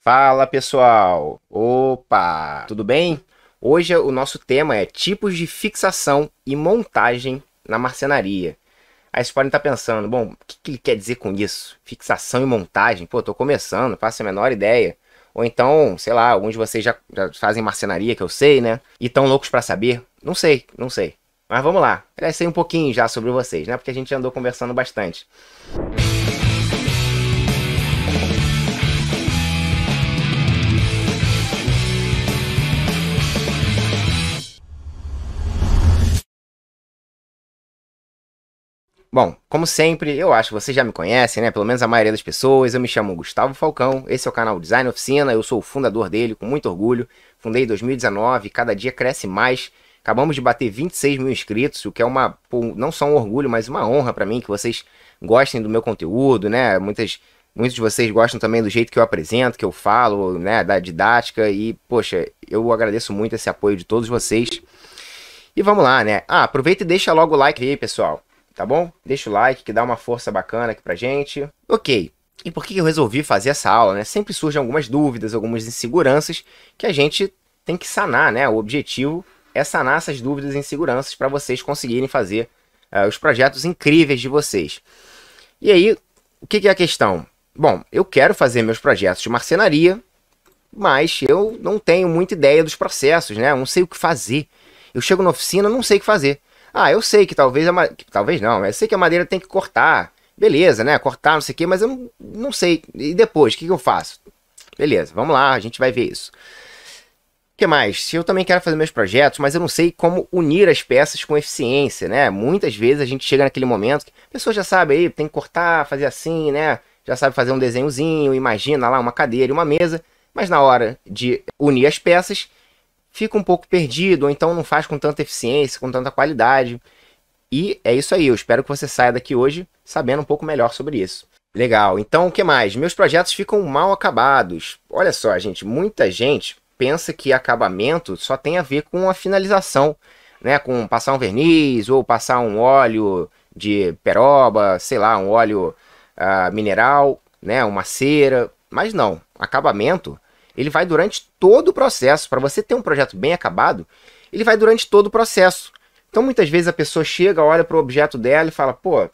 Fala pessoal! Opa! Tudo bem? Hoje o nosso tema é tipos de fixação e montagem na marcenaria. Aí vocês podem estar pensando, bom, o que ele quer dizer com isso? Fixação e montagem? Pô, tô começando, não faço a menor ideia. Ou então, sei lá, alguns de vocês já fazem marcenaria, que eu sei, né? E tão loucos pra saber? Não sei. Mas vamos lá, eu sei um pouquinho já sobre vocês, né? Porque a gente andou conversando bastante. Bom, como sempre, eu acho que vocês já me conhecem, né? Pelo menos a maioria das pessoas. Eu me chamo Gustavo Falcão, esse é o canal Design Oficina, eu sou o fundador dele, com muito orgulho. Fundei em 2019, cada dia cresce mais. Acabamos de bater 26 mil inscritos, o que é não só um orgulho, mas uma honra pra mim que vocês gostem do meu conteúdo, né? Muitos de vocês gostam também do jeito que eu apresento, que eu falo, né? Da didática e, poxa, eu agradeço muito esse apoio de todos vocês. E vamos lá, né? Aproveita e deixa logo o like aí, pessoal. Tá bom? Deixa o like que dá uma força bacana aqui pra gente. Ok, e por que eu resolvi fazer essa aula, né? Sempre surgem algumas dúvidas, algumas inseguranças que a gente tem que sanar, né? O objetivo é sanar essas dúvidas e inseguranças para vocês conseguirem fazer os projetos incríveis de vocês. E aí, o que é a questão? Bom, eu quero fazer meus projetos de marcenaria, mas eu não tenho muita ideia dos processos, né? Eu não sei o que fazer. Eu chego na oficina, não sei o que fazer. Eu sei que talvez talvez não, eu sei que a madeira tem que cortar. Beleza, né? Cortar, não sei o que, mas eu não sei. E depois, o que eu faço? Beleza, vamos lá, a gente vai ver isso. O que mais? Eu também quero fazer meus projetos, mas eu não sei como unir as peças com eficiência, né? Muitas vezes a gente chega naquele momento que a pessoa já sabe aí, tem que cortar, fazer assim, né? Já sabe fazer um desenhozinho, imagina lá uma cadeira e uma mesa, mas na hora de unir as peças, fica um pouco perdido, ou então não faz com tanta eficiência, com tanta qualidade. E é isso aí, eu espero que você saia daqui hoje sabendo um pouco melhor sobre isso. Legal, então o que mais? Meus projetos ficam mal acabados. Olha só, gente, muita gente pensa que acabamento só tem a ver com a finalização, né? Com passar um verniz ou passar um óleo de peroba, sei lá, um óleo mineral, né? Uma cera. Mas não, acabamento ele vai durante todo o processo. Para você ter um projeto bem acabado, ele vai durante todo o processo. Então, muitas vezes a pessoa chega, olha para o objeto dela e fala, pô,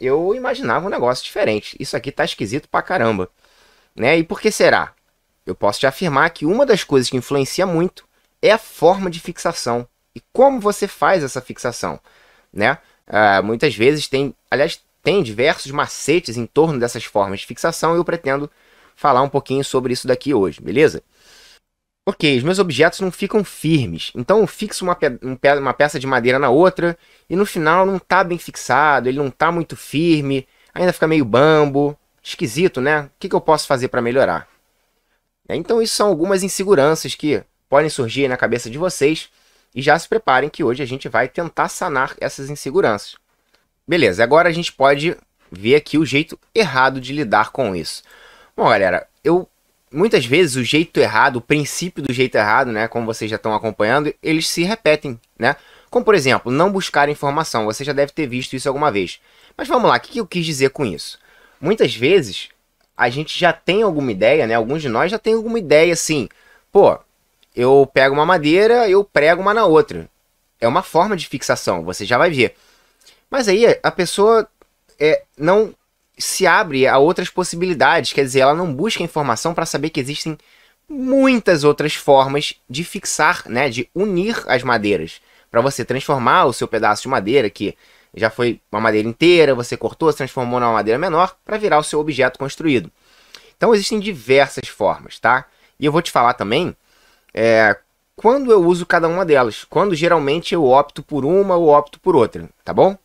eu imaginava um negócio diferente. Isso aqui tá esquisito pra caramba. Né? E por que será? Eu posso te afirmar que uma das coisas que influencia muito é a forma de fixação. E como você faz essa fixação. Né? Muitas vezes tem diversos macetes em torno dessas formas de fixação e eu pretendo falar um pouquinho sobre isso daqui hoje, beleza? Ok, os meus objetos não ficam firmes, então eu fixo uma peça de madeira na outra e no final não está bem fixado, ele não está muito firme, ainda fica meio bambo, esquisito, né? O que eu posso fazer para melhorar? Então isso são algumas inseguranças que podem surgir na cabeça de vocês e já se preparem que hoje a gente vai tentar sanar essas inseguranças. Beleza, agora a gente pode ver aqui o jeito errado de lidar com isso. Bom, galera, muitas vezes o jeito errado, o princípio do jeito errado, né, como vocês já estão acompanhando, eles se repetem, né? Como, por exemplo, não buscar informação. Você já deve ter visto isso alguma vez. Mas vamos lá, o que eu quis dizer com isso? Muitas vezes, a gente já tem alguma ideia, né? Alguns de nós já tem alguma ideia assim, pô, eu pego uma madeira, eu prego uma na outra. É uma forma de fixação, você já vai ver. Mas aí a pessoa não se abre a outras possibilidades, quer dizer, ela não busca informação para saber que existem muitas outras formas de fixar, né, de unir as madeiras, para você transformar o seu pedaço de madeira, que já foi uma madeira inteira, você cortou, se transformou numa madeira menor, para virar o seu objeto construído. Então existem diversas formas, tá? E eu vou te falar também quando eu uso cada uma delas, quando geralmente eu opto por uma ou opto por outra, tá bom?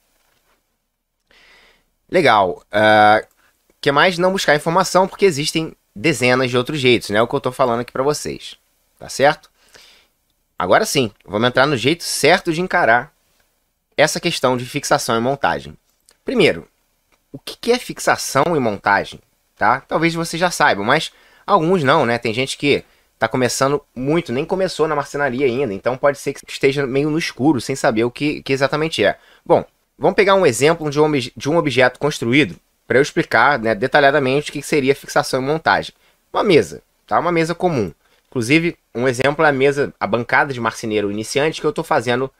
Legal. Que mais? Não buscar informação, porque existem dezenas de outros jeitos, né? É o que eu tô falando aqui pra vocês. Tá certo? Agora sim, vamos entrar no jeito certo de encarar essa questão de fixação e montagem. Primeiro, o que é fixação e montagem? Tá? Talvez você já saiba, mas alguns não, né? Tem gente que tá começando muito, nem começou na marcenaria ainda, então pode ser que esteja meio no escuro, sem saber o que exatamente é. Bom, vamos pegar um exemplo de um objeto construído para eu explicar, né, detalhadamente o que seria fixação e montagem. Uma mesa. tá? Uma mesa comum. Inclusive, um exemplo é a mesa, a bancada de marceneiro iniciante que eu tô fazendo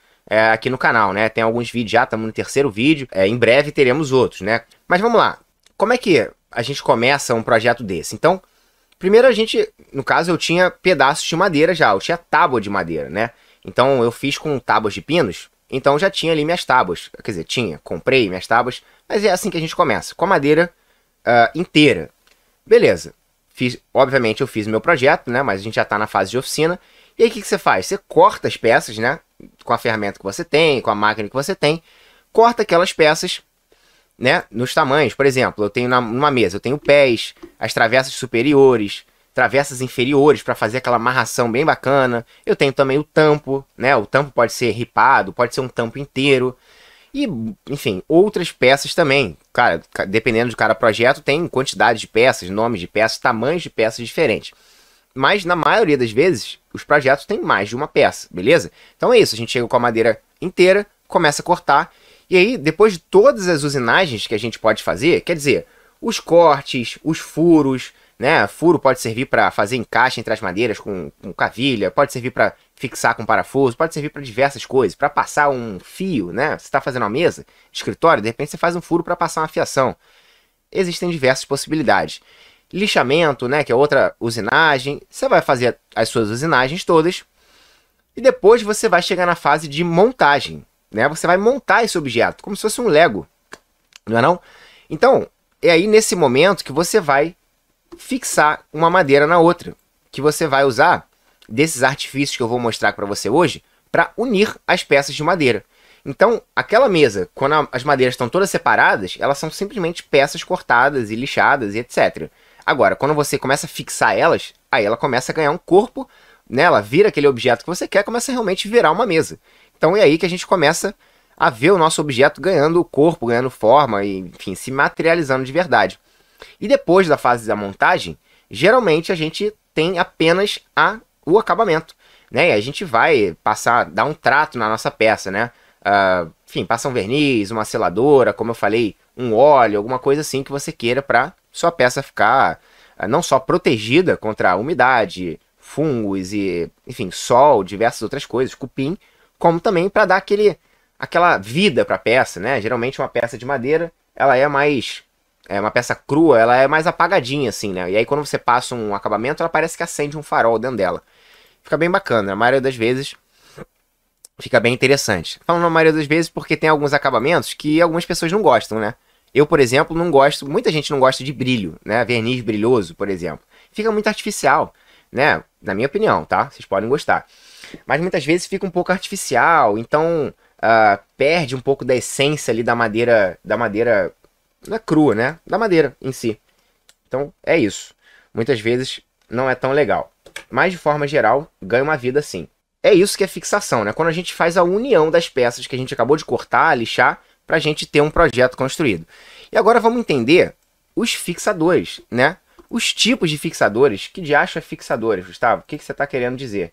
aqui no canal, né? Tem alguns vídeos já, estamos no terceiro vídeo, em breve teremos outros, né? Mas vamos lá, como é que a gente começa um projeto desse? Então, primeiro a gente, no caso eu tinha pedaços de madeira já, eu tinha tábua de madeira, né? Então eu fiz com tábuas de pinos, então já tinha ali minhas tábuas, quer dizer, comprei minhas tábuas, mas é assim que a gente começa, com a madeira inteira. Beleza, obviamente eu fiz meu projeto, né? Mas a gente já está na fase de oficina. E aí o que você faz? Você corta as peças, né? Com a ferramenta que você tem, com a máquina que você tem, corta aquelas peças, né? Nos tamanhos. Por exemplo, eu tenho numa mesa, eu tenho pés, as travessas superiores, travessas inferiores para fazer aquela amarração bem bacana. Eu tenho também o tampo, né? O tampo pode ser ripado, pode ser um tampo inteiro. E, enfim, outras peças também. Cara, dependendo de cada projeto, tem quantidade de peças, nomes de peças, tamanhos de peças diferentes. Mas, na maioria das vezes, os projetos têm mais de uma peça, beleza? Então é isso, a gente chega com a madeira inteira, começa a cortar. E aí, depois de todas as usinagens que a gente pode fazer, quer dizer, os cortes, os furos, né? Furo pode servir para fazer encaixe entre as madeiras com cavilha, pode servir para fixar com parafuso, pode servir para diversas coisas, para passar um fio, né? Você está fazendo uma mesa de escritório, de repente você faz um furo para passar uma fiação. Existem diversas possibilidades. Lixamento, né? Que é outra usinagem. Você vai fazer as suas usinagens todas e depois você vai chegar na fase de montagem, né? Você vai montar esse objeto como se fosse um Lego, não é não? Então, é aí nesse momento que você vai fixar uma madeira na outra, que você vai usar desses artifícios que eu vou mostrar para você hoje para unir as peças de madeira. Então, aquela mesa, quando as madeiras estão todas separadas, elas são simplesmente peças cortadas e lixadas e etc. Agora, quando você começa a fixar elas, aí ela começa a ganhar um corpo, né? Ela vira aquele objeto que você quer, começa a realmente virar uma mesa. Então é aí que a gente começa a ver o nosso objeto ganhando corpo, ganhando forma, e, enfim, se materializando de verdade. E depois da fase da montagem, geralmente a gente tem apenas o acabamento, né? E a gente vai dar um trato na nossa peça, né? Enfim, passa um verniz, uma seladora, como eu falei, um óleo, alguma coisa assim que você queira para sua peça ficar não só protegida contra a umidade, fungos e, enfim, sol, diversas outras coisas, cupim, como também para dar aquela vida para a peça, né? Geralmente uma peça de madeira, ela é mais... uma peça crua, ela é mais apagadinha, assim, né? E aí quando você passa um acabamento, ela parece que acende um farol dentro dela. Fica bem bacana, a maioria das vezes fica bem interessante. Falando na maioria das vezes porque tem alguns acabamentos que algumas pessoas não gostam, né? Eu, por exemplo, não gosto, muita gente não gosta de brilho, né? Verniz brilhoso, por exemplo. Fica muito artificial, né? Na minha opinião, tá? Vocês podem gostar. Mas muitas vezes fica um pouco artificial, então perde um pouco da essência ali da madeira, não é crua, né? Da madeira em si. Então, é isso. Muitas vezes não é tão legal. Mas, de forma geral, ganha uma vida sim. É isso que é fixação, né? Quando a gente faz a união das peças que a gente acabou de cortar, lixar, para a gente ter um projeto construído. E agora vamos entender os fixadores, né? Os tipos de fixadores. Que diacho é fixadores, Gustavo? O que você está querendo dizer?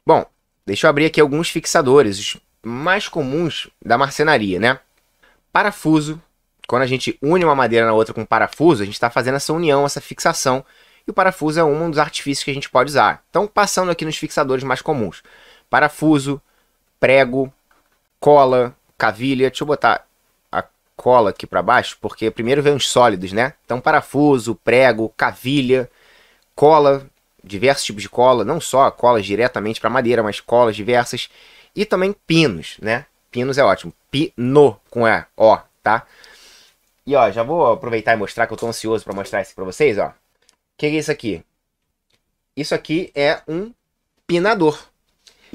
Bom, deixa eu abrir aqui alguns fixadores, os mais comuns da marcenaria, né? Parafuso. Quando a gente une uma madeira na outra com parafuso, a gente está fazendo essa união, essa fixação. E o parafuso é um dos artifícios que a gente pode usar. Então, passando aqui nos fixadores mais comuns. Parafuso, prego, cola, cavilha. Deixa eu botar a cola aqui para baixo, porque primeiro vem os sólidos, né? Então, parafuso, prego, cavilha, cola, diversos tipos de cola. Não só colas diretamente para madeira, mas colas diversas. E também pinos, né? Pinos é ótimo. Pino, com O, tá? E ó, já vou aproveitar e mostrar que eu tô ansioso para mostrar isso para vocês, ó. O que é isso aqui? Isso aqui é um pinador.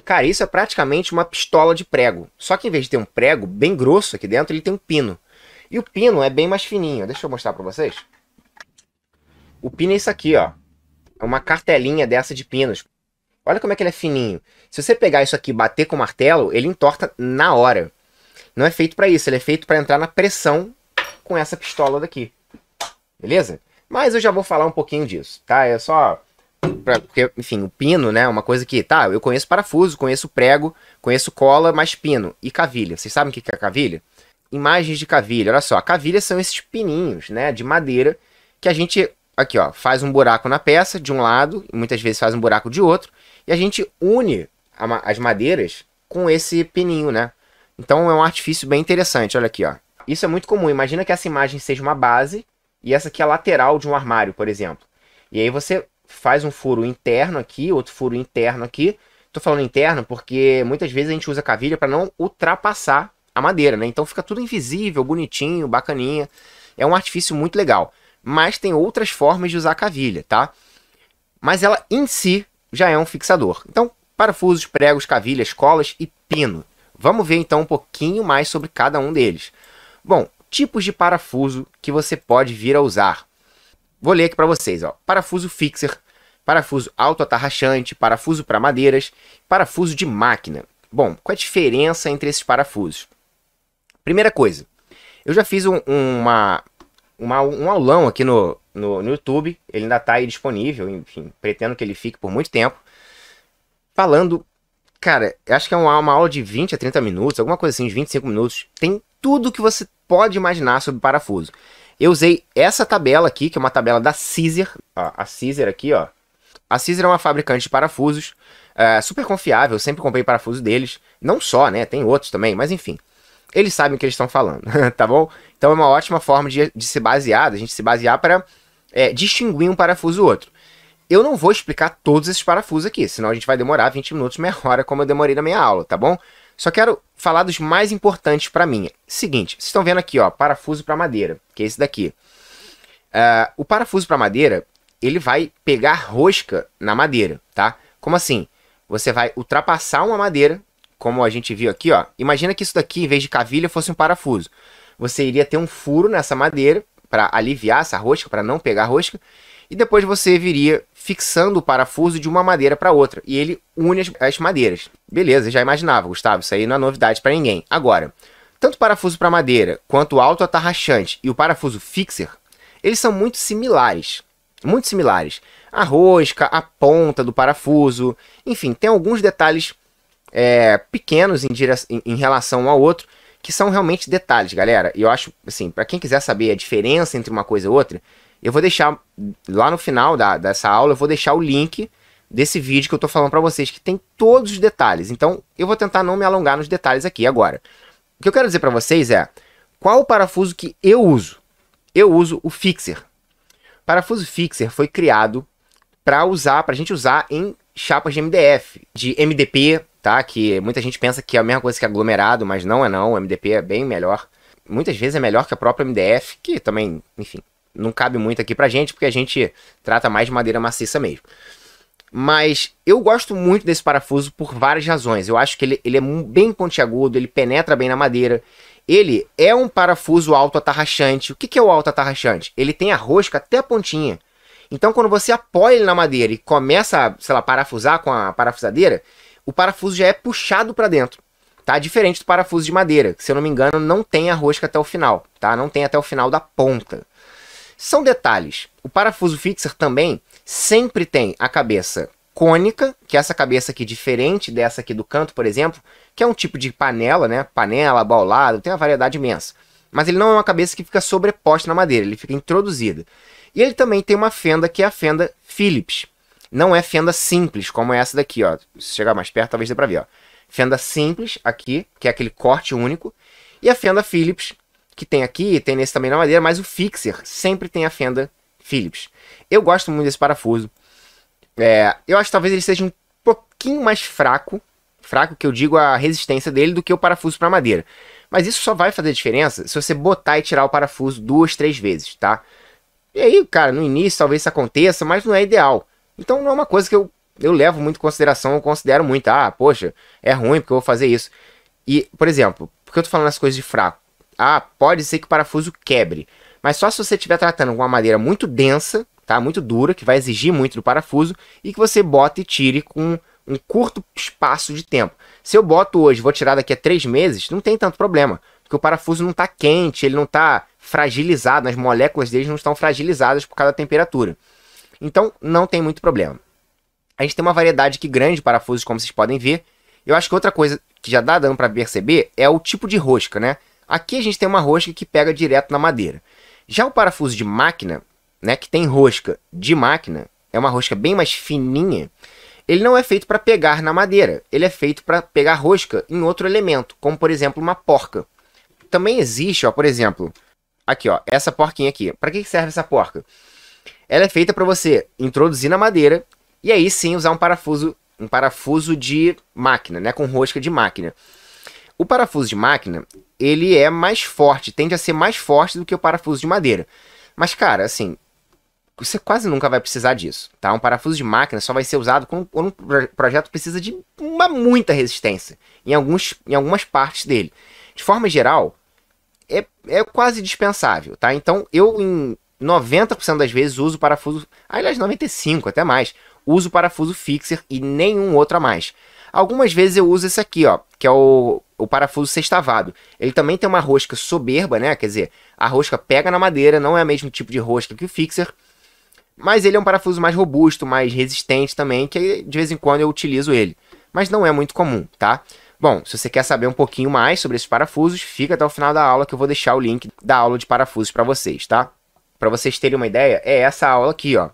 Cara, isso é praticamente uma pistola de prego. Só que em vez de ter um prego bem grosso aqui dentro, ele tem um pino. E o pino é bem mais fininho. Deixa eu mostrar para vocês. O pino é isso aqui, ó. É uma cartelinha dessa de pinos. Olha como é que ele é fininho. Se você pegar isso aqui e bater com o martelo, ele entorta na hora. Não é feito para isso, ele é feito para entrar na pressão com essa pistola daqui. Beleza? Mas eu já vou falar um pouquinho disso, tá? É só... porque, enfim, o pino, né? Uma coisa que... Tá, eu conheço parafuso, conheço prego, conheço cola, mas pino. E cavilha. Vocês sabem o que é cavilha? Imagens de cavilha. Olha só, a cavilha são esses pininhos, né? De madeira que a gente aqui, ó, faz um buraco na peça de um lado, e muitas vezes faz um buraco de outro, e a gente une as madeiras com esse pininho, né? Então é um artifício bem interessante, olha aqui, ó. Isso é muito comum, imagina que essa imagem seja uma base, e essa aqui é a lateral de um armário, por exemplo. E aí você faz um furo interno aqui, outro furo interno aqui. Tô falando interno porque muitas vezes a gente usa cavilha para não ultrapassar a madeira, né? Então fica tudo invisível, bonitinho, bacaninha. É um artifício muito legal. Mas tem outras formas de usar a cavilha, tá? Mas ela em si já é um fixador. Então, parafusos, pregos, cavilhas, colas e pino. Vamos ver então um pouquinho mais sobre cada um deles. Bom, tipos de parafuso que você pode vir a usar. Vou ler aqui para vocês, ó. Parafuso fixer, parafuso autoatarrachante, parafuso para madeiras, parafuso de máquina. Bom, qual é a diferença entre esses parafusos? Primeira coisa, eu já fiz um aulão aqui no YouTube, ele ainda está aí disponível, enfim, pretendo que ele fique por muito tempo, falando, cara, eu acho que é uma aula de 20 a 30 minutos, alguma coisa assim, de 25 minutos, tem tudo que você pode imaginar sobre parafuso. Eu usei essa tabela aqui, que é uma tabela da Sizer, ó, a Sizer aqui, ó. A Sizer é uma fabricante de parafusos, super confiável, eu sempre comprei parafuso deles. Não só, né, tem outros também, mas enfim. Eles sabem o que eles estão falando, tá bom? Então é uma ótima forma de se basear, a gente se basear para distinguir um parafuso do outro. Eu não vou explicar todos esses parafusos aqui, senão a gente vai demorar 20 minutos, meia hora, como eu demorei na minha aula, tá bom? Só quero falar dos mais importantes para mim. Seguinte, vocês estão vendo aqui, ó, parafuso para madeira, que é esse daqui. O parafuso para madeira, ele vai pegar rosca na madeira, tá? Como assim? Você vai ultrapassar uma madeira, como a gente viu aqui, ó. Imagina que isso daqui, em vez de cavilha, fosse um parafuso. Você iria ter um furo nessa madeira para aliviar essa rosca, para não pegar rosca, e depois você viria fixando o parafuso de uma madeira para outra, e ele une as madeiras. Beleza, já imaginava, Gustavo, isso aí não é novidade para ninguém. Agora, tanto o parafuso para madeira, quanto o autoatarrachante e o parafuso fixer, eles são muito similares. Muito similares. A rosca, a ponta do parafuso, enfim, tem alguns detalhes pequenos em relação um ao outro, que são realmente detalhes, galera. E eu acho, assim, para quem quiser saber a diferença entre uma coisa e outra, eu vou deixar lá no final dessa aula, eu vou deixar o link desse vídeo que eu tô falando para vocês, que tem todos os detalhes. Então, eu vou tentar não me alongar nos detalhes aqui agora. O que eu quero dizer para vocês é, qual o parafuso que eu uso? Eu uso o fixer. O parafuso fixer foi criado para a gente usar em chapas de MDF, de MDP, tá? Que muita gente pensa que é a mesma coisa que aglomerado, mas não é não, o MDP é bem melhor. Muitas vezes é melhor que a própria MDF, que também, enfim, não cabe muito aqui pra gente, porque a gente trata mais de madeira maciça mesmo. Mas eu gosto muito desse parafuso por várias razões. Eu acho que ele é bem pontiagudo, ele penetra bem na madeira. Ele é um parafuso autoatarrachante. O que é o autoatarrachante? Ele tem a rosca até a pontinha. Então, quando você apoia ele na madeira e começa, sei lá, parafusar com a parafusadeira, o parafuso já é puxado para dentro, tá? Diferente do parafuso de madeira, que, se eu não me engano, não tem a rosca até o final, tá? Não tem até o final da ponta. São detalhes. O parafuso fixer também sempre tem a cabeça cônica, que é essa cabeça aqui diferente dessa aqui do canto, por exemplo, que é um tipo de panela, né? Panela, abaulado, tem uma variedade imensa. Mas ele não é uma cabeça que fica sobreposta na madeira, ele fica introduzida. E ele também tem uma fenda que é a fenda Phillips. Não é fenda simples, como é essa daqui, ó. Se chegar mais perto, talvez dê pra ver, ó. Fenda simples aqui, que é aquele corte único. E a fenda Phillips, que tem aqui, tem nesse também na madeira, mas o fixer sempre tem a fenda Phillips. Eu gosto muito desse parafuso. Eu acho que talvez ele seja um pouquinho mais fraco que eu digo a resistência dele, do que o parafuso para madeira. Mas isso só vai fazer diferença se você botar e tirar o parafuso 2, 3 vezes, tá? E aí, cara, no início talvez isso aconteça, mas não é ideal. Então não é uma coisa que eu levo muito em consideração, eu considero muito. Ah, poxa, é ruim porque eu vou fazer isso. E, por exemplo, por que eu tô falando as coisas de fraco? Ah, pode ser que o parafuso quebre. Mas só se você estiver tratando com uma madeira muito densa, tá? Muito dura, que vai exigir muito do parafuso, e que você bota e tire com um curto espaço de tempo. Se eu boto hoje, vou tirar daqui a 3 meses, não tem tanto problema. Porque o parafuso não está quente, ele não está fragilizado, as moléculas dele não estão fragilizadas por causa da temperatura. Então, não tem muito problema. A gente tem uma variedade aqui grande de parafusos, como vocês podem ver. Eu acho que outra coisa que já dá dando para perceber é o tipo de rosca, né? Aqui a gente tem uma rosca que pega direto na madeira. Já o parafuso de máquina, né, que tem rosca de máquina, é uma rosca bem mais fininha, ele não é feito para pegar na madeira, ele é feito para pegar rosca em outro elemento, como por exemplo uma porca. Também existe, ó, por exemplo, aqui, ó, essa porquinha aqui. Para que serve essa porca? Ela é feita para você introduzir na madeira e aí sim usar um parafuso de máquina, né, com rosca de máquina. O parafuso de máquina, ele é mais forte, tende a ser mais forte do que o parafuso de madeira. Mas, cara, assim, você quase nunca vai precisar disso, tá? Um parafuso de máquina só vai ser usado quando um projeto precisa de muita resistência em algumas partes dele. De forma geral, é quase dispensável, tá? Então, eu em 90% das vezes uso parafuso, aliás, 95% até mais, uso parafuso fixer e nenhum outro a mais. Algumas vezes eu uso esse aqui, ó, que é o parafuso sextavado. Ele também tem uma rosca soberba, né? Quer dizer, a rosca pega na madeira, não é o mesmo tipo de rosca que o fixer, mas ele é um parafuso mais robusto, mais resistente também, que de vez em quando eu utilizo ele. Mas não é muito comum, tá? Bom, se você quer saber um pouquinho mais sobre esses parafusos, fica até o final da aula que eu vou deixar o link da aula de parafusos para vocês, tá? Para vocês terem uma ideia, é essa aula aqui, ó.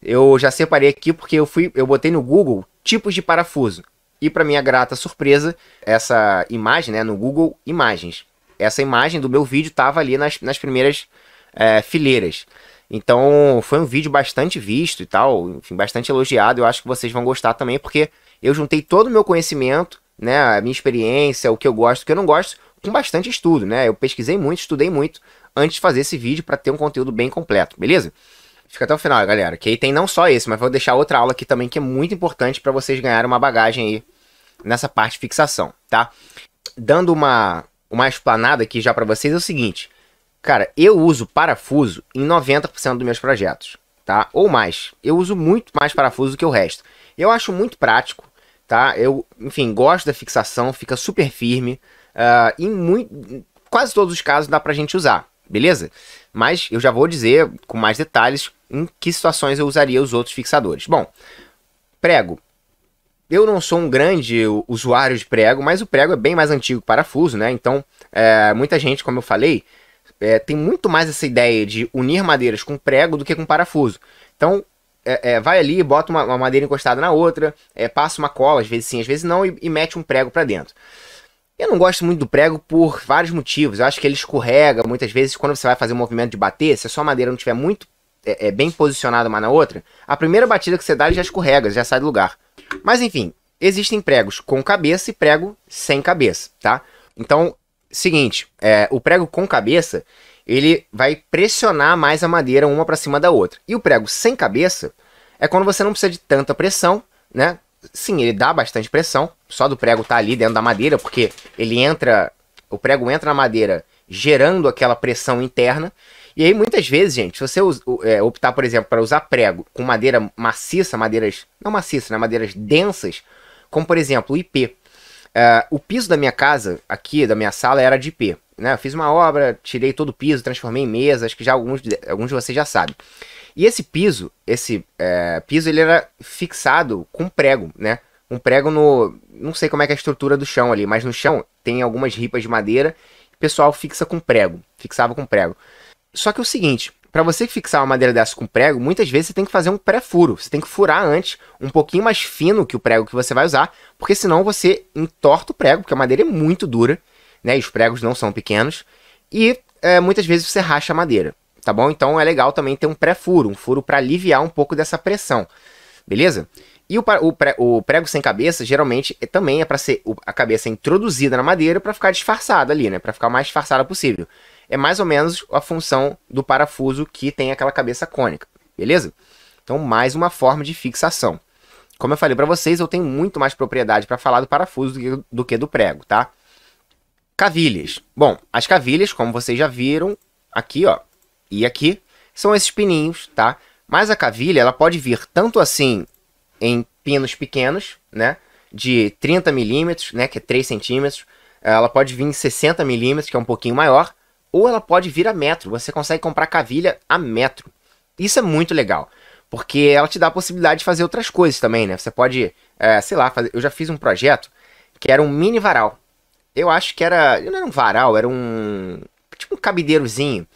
Eu já separei aqui porque eu botei no Google tipos de parafuso. E para minha grata surpresa, essa imagem, né, no Google Imagens, essa imagem do meu vídeo estava ali nas primeiras fileiras. Então foi um vídeo bastante visto e tal, enfim, bastante elogiado. Eu acho que vocês vão gostar também, porque eu juntei todo o meu conhecimento, né, a minha experiência, o que eu gosto, o que eu não gosto, com bastante estudo, né? Eu pesquisei muito, estudei muito antes de fazer esse vídeo para ter um conteúdo bem completo, beleza? Fica até o final, galera, que aí tem não só esse, mas vou deixar outra aula aqui também que é muito importante para vocês ganharem uma bagagem aí nessa parte de fixação, tá? Dando uma explanada aqui já para vocês é o seguinte, cara, eu uso parafuso em 90% dos meus projetos, tá? Ou mais. Eu uso muito mais parafuso do que o resto. Eu acho muito prático, tá? Eu, enfim, gosto da fixação, fica super firme. Em quase todos os casos dá pra gente usar, beleza? Mas eu já vou dizer com mais detalhes em que situações eu usaria os outros fixadores. Bom, prego. Eu não sou um grande usuário de prego, mas o prego é bem mais antigo que o parafuso, né? Então, muita gente, como eu falei, tem muito mais essa ideia de unir madeiras com prego do que com parafuso. Então, vai ali, bota uma madeira encostada na outra, passa uma cola, às vezes sim, às vezes não, e mete um prego para dentro. Eu não gosto muito do prego por vários motivos. Eu acho que ele escorrega muitas vezes quando você vai fazer um movimento de bater. Se a sua madeira não estiver muito bem posicionada uma na outra, a primeira batida que você dá ele já escorrega, já sai do lugar. Mas enfim, existem pregos com cabeça e prego sem cabeça, tá? Então, seguinte, o prego com cabeça, ele vai pressionar mais a madeira uma para cima da outra. E o prego sem cabeça é quando você não precisa de tanta pressão, né? Sim, ele dá bastante pressão, só do prego estar ali dentro da madeira, porque o prego entra na madeira gerando aquela pressão interna. E aí muitas vezes, gente, se você optar, por exemplo, para usar prego com madeira maciça, não maciça, né, madeiras densas, como por exemplo o IP. O piso da minha casa, aqui da minha sala, era de IP, né? Eu fiz uma obra, tirei todo o piso, transformei em mesa, acho que já alguns de vocês já sabem. E esse piso, ele era fixado com prego, né? Um prego não sei como é que é a estrutura do chão ali, mas no chão tem algumas ripas de madeira, o pessoal fixava com prego. Só que é o seguinte, para você fixar uma madeira dessa com prego, muitas vezes você tem que fazer um pré-furo. Você tem que furar antes, um pouquinho mais fino que o prego que você vai usar, porque senão você entorta o prego, porque a madeira é muito dura, né? E os pregos não são pequenos, e muitas vezes você racha a madeira. Tá bom? Então é legal também ter um pré-furo, um furo para aliviar um pouco dessa pressão, beleza? E o prego sem cabeça, geralmente, também é para ser a cabeça introduzida na madeira para ficar disfarçada ali, né? Para ficar o mais disfarçada possível. É mais ou menos a função do parafuso que tem aquela cabeça cônica, beleza? Então, mais uma forma de fixação. Como eu falei para vocês, eu tenho muito mais propriedade para falar do parafuso do que do prego, tá? Cavilhas. Bom, as cavilhas, como vocês já viram, aqui, ó, e aqui, são esses pininhos, tá? Mas a cavilha, ela pode vir tanto assim em pinos pequenos, né? De 30 milímetros, né? Que é 3 centímetros. Ela pode vir em 60 milímetros, que é um pouquinho maior. Ou ela pode vir a metro. Você consegue comprar cavilha a metro. Isso é muito legal. Porque ela te dá a possibilidade de fazer outras coisas também, né? Você pode, sei lá, eu já fiz um projeto que era um mini varal. Eu acho que não era um varal, era tipo um cabideirozinho.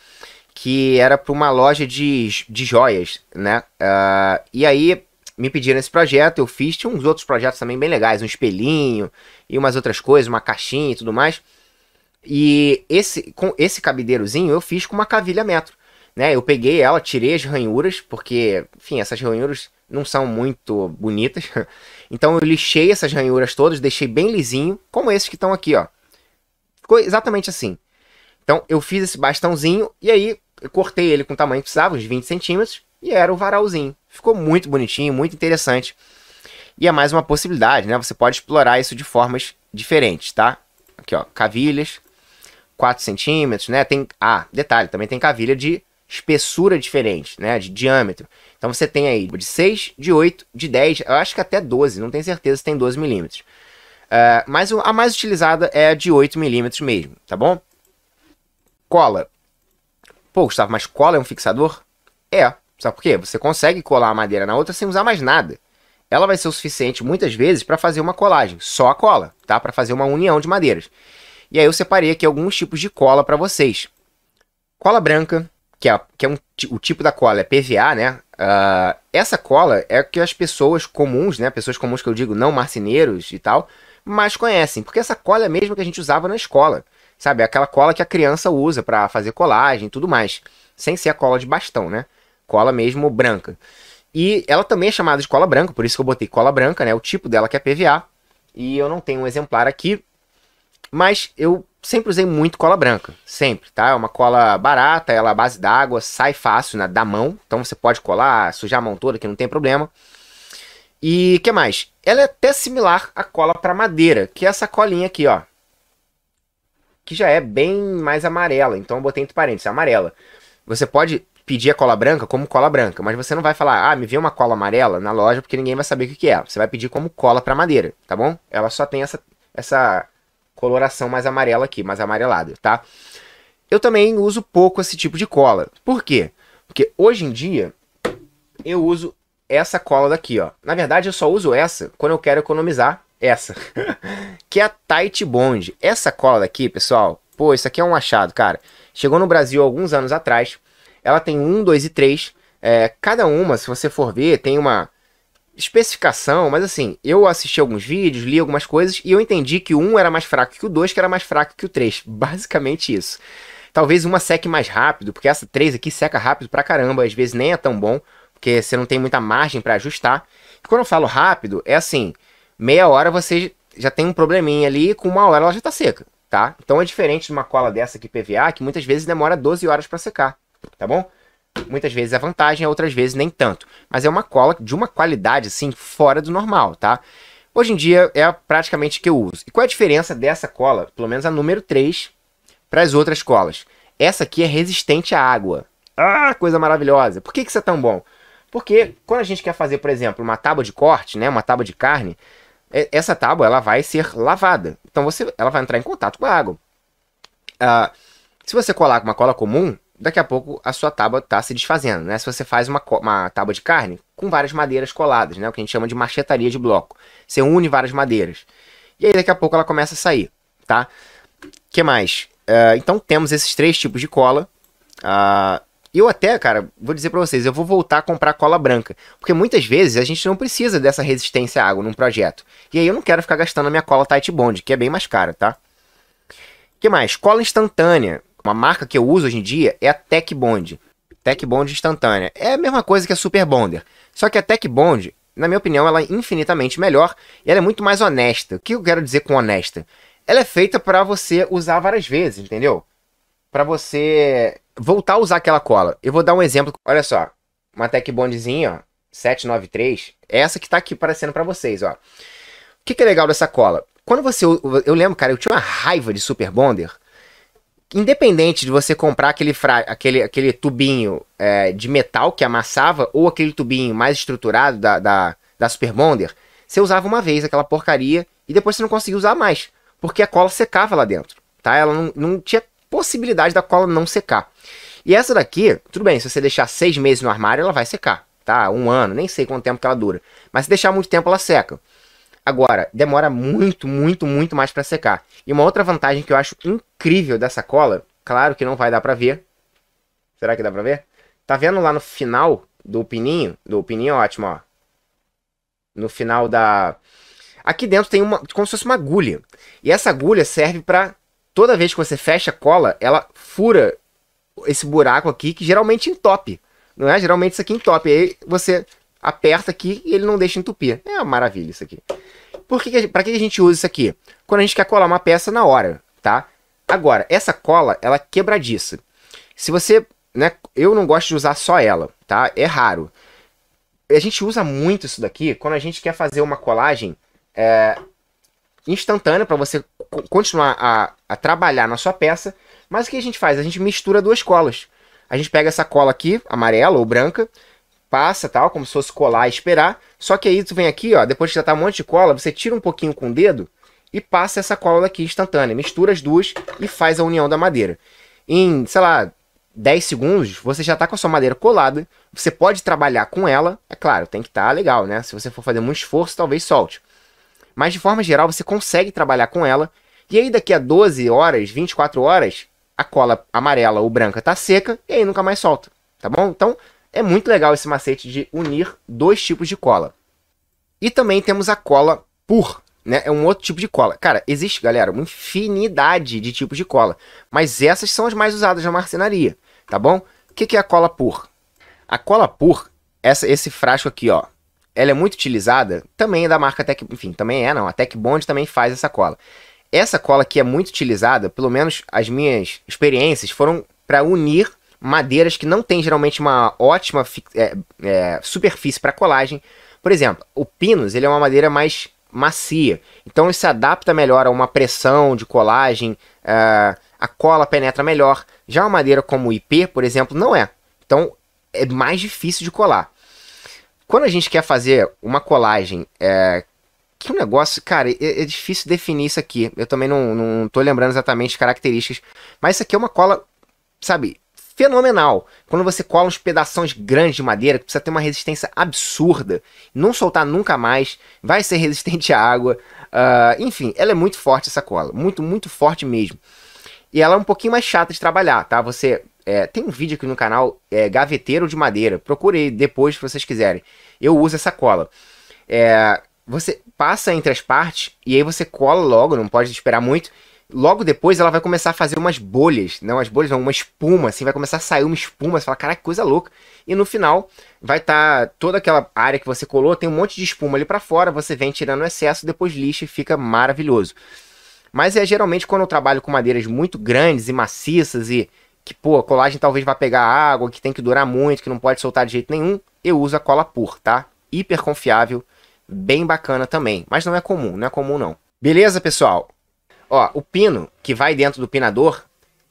que era para uma loja de joias, né? E aí me pediram esse projeto, eu fiz, tinha uns outros projetos também bem legais, um espelhinho e umas outras coisas, uma caixinha e tudo mais. E com esse cabideirozinho eu fiz com uma cavilha metro, né? Eu peguei ela, tirei as ranhuras, porque, enfim, essas ranhuras não são muito bonitas. Então eu lixei essas ranhuras todas, deixei bem lisinho, como esses que estão aqui, ó. Ficou exatamente assim. Então eu fiz esse bastãozinho e aí eu cortei ele com o tamanho que precisava, uns 20 centímetros, e era o varalzinho. Ficou muito bonitinho, muito interessante. E é mais uma possibilidade, né? Você pode explorar isso de formas diferentes, tá? Aqui, ó, cavilhas, 4 centímetros, né? Detalhe, também tem cavilha de espessura diferente, né? De diâmetro. Então você tem aí de 6, de 8, de 10, eu acho que até 12, não tenho certeza se tem 12 milímetros. Mas a mais utilizada é a de 8 milímetros mesmo, tá bom? Cola. Pô, Gustavo, mas cola é um fixador? É. Sabe por quê? Você consegue colar a madeira na outra sem usar mais nada. Ela vai ser o suficiente, muitas vezes, para fazer uma colagem. Só a cola, tá? Para fazer uma união de madeiras. E aí eu separei aqui alguns tipos de cola para vocês. Cola branca, o tipo da cola é PVA, né? Essa cola é que as pessoas comuns, né? Pessoas comuns que eu digo, não marceneiros e tal, mais conhecem. Porque essa cola é a mesma que a gente usava na escola. Sabe? Aquela cola que a criança usa para fazer colagem e tudo mais. Sem ser a cola de bastão, né? Cola mesmo branca. E ela também é chamada de cola branca, por isso que eu botei cola branca, né? O tipo dela que é PVA. E eu não tenho um exemplar aqui, mas eu sempre usei muito cola branca. Sempre, tá? É uma cola barata, ela é à base d'água, sai fácil, né, da mão. Então você pode colar, sujar a mão toda, que não tem problema. E o que mais? Ela é até similar à cola para madeira, que é essa colinha aqui, ó. Que já é bem mais amarela, então eu botei entre parênteses, amarela. Você pode pedir a cola branca como cola branca, mas você não vai falar, me vê uma cola amarela na loja, porque ninguém vai saber o que é. Você vai pedir como cola para madeira, tá bom? Ela só tem essa coloração mais amarela aqui, mais amarelada, tá? Eu também uso pouco esse tipo de cola. Por quê? Porque hoje em dia eu uso essa cola daqui, ó. Na verdade eu só uso essa quando eu quero economizar essa, que é a Tight Bond. Essa cola daqui, pessoal, pô, isso aqui é um achado, cara. Chegou no Brasil há alguns anos atrás. Ela tem 1, 2 e 3. Cada uma, se você for ver, tem uma especificação, mas assim, eu assisti alguns vídeos, li algumas coisas e eu entendi que o 1 era mais fraco que o 2, que era mais fraco que o 3. Basicamente isso. Talvez uma seque mais rápido, porque essa 3 aqui seca rápido pra caramba, às vezes nem é tão bom, porque você não tem muita margem pra ajustar. E quando eu falo rápido, é assim, meia hora você já tem um probleminha ali, com 1 hora ela já tá seca, tá? Então é diferente de uma cola dessa aqui PVA, que muitas vezes demora 12 horas pra secar, tá bom? Muitas vezes é vantagem, outras vezes nem tanto. Mas é uma cola de uma qualidade, assim, fora do normal, tá? Hoje em dia é praticamente que eu uso. E qual é a diferença dessa cola, pelo menos a número 3, para as outras colas? Essa aqui é resistente à água. Ah, coisa maravilhosa. Por que isso é tão bom? Porque quando a gente quer fazer, por exemplo, uma tábua de corte, né, uma tábua de carne, essa tábua ela vai ser lavada. Então ela vai entrar em contato com a água. Se você colar com uma cola comum, daqui a pouco a sua tábua está se desfazendo, né? Se você faz uma tábua de carne com várias madeiras coladas, né? O que a gente chama de machetaria de bloco. Você une várias madeiras. E aí daqui a pouco ela começa a sair, tá? O que mais? Então temos esses 3 tipos de cola. Eu até, cara, vou dizer pra vocês, eu vou voltar a comprar cola branca. Porque muitas vezes a gente não precisa dessa resistência à água num projeto. E aí eu não quero ficar gastando a minha cola Tight Bond, que é bem mais cara, tá? O que mais? Cola instantânea. Uma marca que eu uso hoje em dia é a Tech Bond. Tech Bond instantânea. É a mesma coisa que a Super Bonder. Só que a Tech Bond, na minha opinião, ela é infinitamente melhor e ela é muito mais honesta. O que eu quero dizer com honesta? Ela é feita para você usar várias vezes, entendeu? Para você voltar a usar aquela cola. Eu vou dar um exemplo. Olha só. Uma Tech Bondzinha, ó. 793. É essa que tá aqui aparecendo para vocês, ó. O que é legal dessa cola? Quando você... Eu lembro, cara, eu tinha uma raiva de Super Bonder. Independente de você comprar aquele tubinho de metal que amassava ou aquele tubinho mais estruturado da Super Bonder, você usava uma vez aquela porcaria e depois você não conseguia usar mais, porque a cola secava lá dentro, tá? Ela não tinha possibilidade da cola não secar. E essa daqui, tudo bem, se você deixar 6 meses no armário, ela vai secar, tá? 1 ano, nem sei quanto tempo que ela dura. Mas se deixar muito tempo, ela seca. Agora, demora muito, muito, muito mais para secar. E uma outra vantagem que eu acho incrível dessa cola, claro que não vai dar para ver, Será que dá pra ver? Tá vendo lá no final do pininho? Do pininho é ótimo, ó. No final da... Aqui dentro tem uma, como se fosse uma agulha. E essa agulha serve pra... Toda vez que você fecha a cola, ela fura esse buraco aqui que geralmente entope. Não é? Geralmente isso aqui entope. Aí você aperta aqui e ele não deixa entupir. É uma maravilha isso aqui. Pra que a gente usa isso aqui? Quando a gente quer colar uma peça na hora, tá? Agora, essa cola, ela é quebradiça. Se você, né, eu não gosto de usar só ela, tá? É raro. A gente usa muito isso daqui quando a gente quer fazer uma colagem instantânea para você continuar a trabalhar na sua peça. Mas o que a gente faz? A gente mistura duas colas. A gente pega essa cola aqui, amarela ou branca, passa, tal, como se fosse colar e esperar. Só que aí tu vem aqui, ó, depois que já tá um monte de cola, você tira um pouquinho com o dedo e passa essa cola daqui instantânea. Mistura as duas e faz a união da madeira. Em, sei lá, 10 segundos, você já tá com a sua madeira colada. Você pode trabalhar com ela. É claro, tem que estar legal, né? Se você for fazer muito esforço, talvez solte. Mas de forma geral, você consegue trabalhar com ela. E aí daqui a 12 horas, 24 horas, a cola amarela ou branca tá seca e aí nunca mais solta, tá bom? Então é muito legal esse macete de unir dois tipos de cola. E também temos a cola PUR, né? É um outro tipo de cola. Cara, existe, galera, uma infinidade de tipos de cola, mas essas são as mais usadas na marcenaria, tá bom? O que é a cola PUR? A cola PUR, esse frasco aqui, ó, ela é muito utilizada, também é da marca Tec, enfim, também é não, a Tec Bond também faz essa cola. Essa cola aqui é muito utilizada, pelo menos as minhas experiências foram para unir madeiras que não tem geralmente uma ótima superfície para colagem. Por exemplo, o pinus ele é uma madeira mais macia, então ele se adapta melhor a uma pressão de colagem, a cola penetra melhor. Já uma madeira como o IP, por exemplo, não é. Então é mais difícil de colar. Quando a gente quer fazer uma colagem que o negócio, cara, é difícil definir isso aqui. Eu também não tô lembrando exatamente as características. Mas isso aqui é uma cola, sabe, fenomenal. Quando você cola uns pedaços grandes de madeira, que precisa ter uma resistência absurda, não soltar nunca mais, vai ser resistente à água. Enfim, ela é muito forte essa cola. Muito, muito forte mesmo. E ela é um pouquinho mais chata de trabalhar, tá? Você... tem um vídeo aqui no canal, gaveteiro de madeira. Procure aí depois se vocês quiserem. Eu uso essa cola. Você passa entre as partes e aí você cola logo, não pode esperar muito. Logo depois ela vai começar a fazer umas bolhas, não umas bolhas, não, uma espuma, assim, vai começar a sair uma espuma, você fala, caraca, que coisa louca. E no final vai estar toda aquela área que você colou, tem um monte de espuma ali pra fora, você vem tirando o excesso, depois lixa e fica maravilhoso. Mas geralmente quando eu trabalho com madeiras muito grandes e maciças e que, pô, a colagem talvez vá pegar água, que tem que durar muito, que não pode soltar de jeito nenhum, eu uso a cola PUR, tá? Hiper confiável. Bem bacana também, mas não é comum, não é comum não. Beleza, pessoal? Ó, o pino que vai dentro do pinador,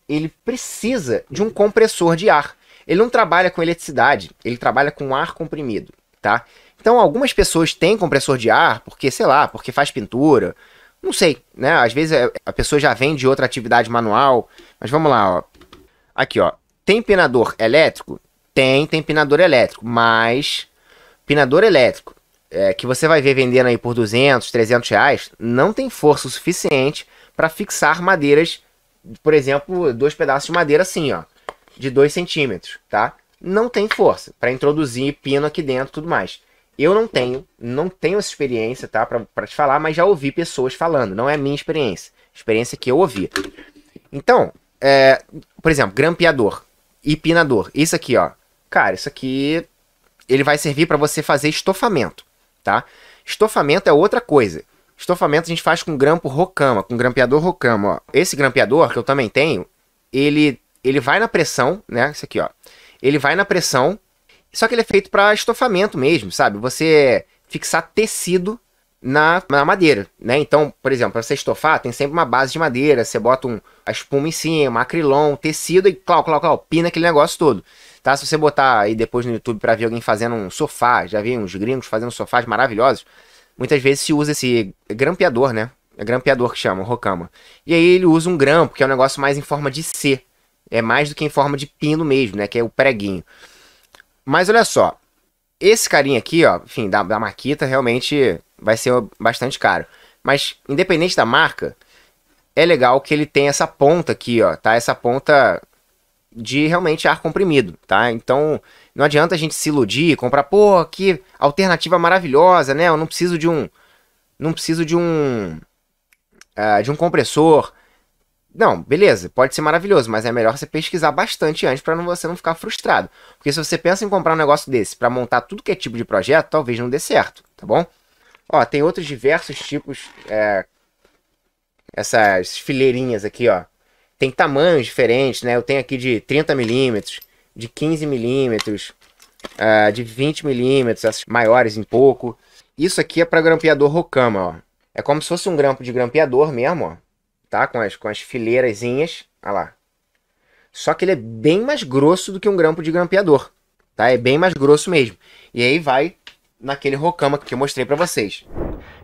ele precisa de um compressor de ar. Ele não trabalha com eletricidade, ele trabalha com ar comprimido, tá? Então algumas pessoas têm compressor de ar porque, sei lá, porque faz pintura, não sei, né? Às vezes a pessoa já vem de outra atividade manual, mas vamos lá, ó. Aqui, ó, tem pinador elétrico? Tem pinador elétrico, mas pinador elétrico que você vai ver vendendo aí por 200, 300 reais, não tem força o suficiente para fixar madeiras, por exemplo, dois pedaços de madeira assim, ó, de 2 centímetros, tá? Não tem força para introduzir pino aqui dentro e tudo mais. Eu não tenho essa experiência, tá, para te falar, mas já ouvi pessoas falando, não é minha experiência que eu ouvi. Então, por exemplo, grampeador e pinador, isso aqui, ó, cara, isso aqui ele vai servir para você fazer estofamento. Tá? Estofamento é outra coisa. Estofamento a gente faz com grampo Rokama, com grampeador Rokama. Ó. Esse grampeador que eu também tenho, ele vai na pressão, né? Esse aqui, ó. Ele vai na pressão, só que ele é feito para estofamento mesmo, sabe? Você fixar tecido na madeira, né? Então, por exemplo, para você estofar, tem sempre uma base de madeira, você bota a espuma em cima, acrilon, tecido e pina aquele negócio todo. Tá? Se você botar aí depois no YouTube para ver alguém fazendo um sofá, já vi uns gringos fazendo sofás maravilhosos, muitas vezes se usa esse grampeador, né? É grampeador que chama, o Rokama. E aí ele usa um grampo, que é um negócio mais em forma de C. É mais do que em forma de pino mesmo, né? Que é o preguinho. Mas olha só, esse carinha aqui, ó, enfim, da Makita, realmente vai ser bastante caro. Mas, independente da marca, é legal que ele tem essa ponta aqui, ó, tá? Essa ponta de realmente ar comprimido, tá? Então não adianta a gente se iludir e comprar, pô, que alternativa maravilhosa, né? Eu não preciso de um, de um compressor. Não, beleza, pode ser maravilhoso, mas é melhor você pesquisar bastante antes para você não ficar frustrado. Porque se você pensa em comprar um negócio desse para montar tudo que é tipo de projeto, talvez não dê certo, tá bom? Ó, tem outros diversos tipos, essas fileirinhas aqui, ó. Tem tamanhos diferentes, né? Eu tenho aqui de 30 milímetros, de 15 milímetros, de 20 milímetros, essas maiores um pouco. Isso aqui é para grampeador Rokama, ó. É como se fosse um grampo de grampeador mesmo, ó. Tá? Com as fileirazinhas, olha lá. Só que ele é bem mais grosso do que um grampo de grampeador, tá? É bem mais grosso mesmo. E aí vai naquele Rokama que eu mostrei para vocês.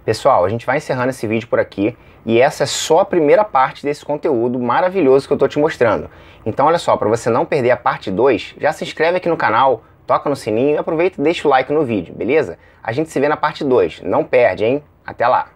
Pessoal, a gente vai encerrando esse vídeo por aqui. E essa é só a primeira parte desse conteúdo maravilhoso que eu tô te mostrando. Então olha só, para você não perder a parte 2, já se inscreve aqui no canal, toca no sininho e aproveita e deixa o like no vídeo, beleza? A gente se vê na parte 2. Não perde, hein? Até lá!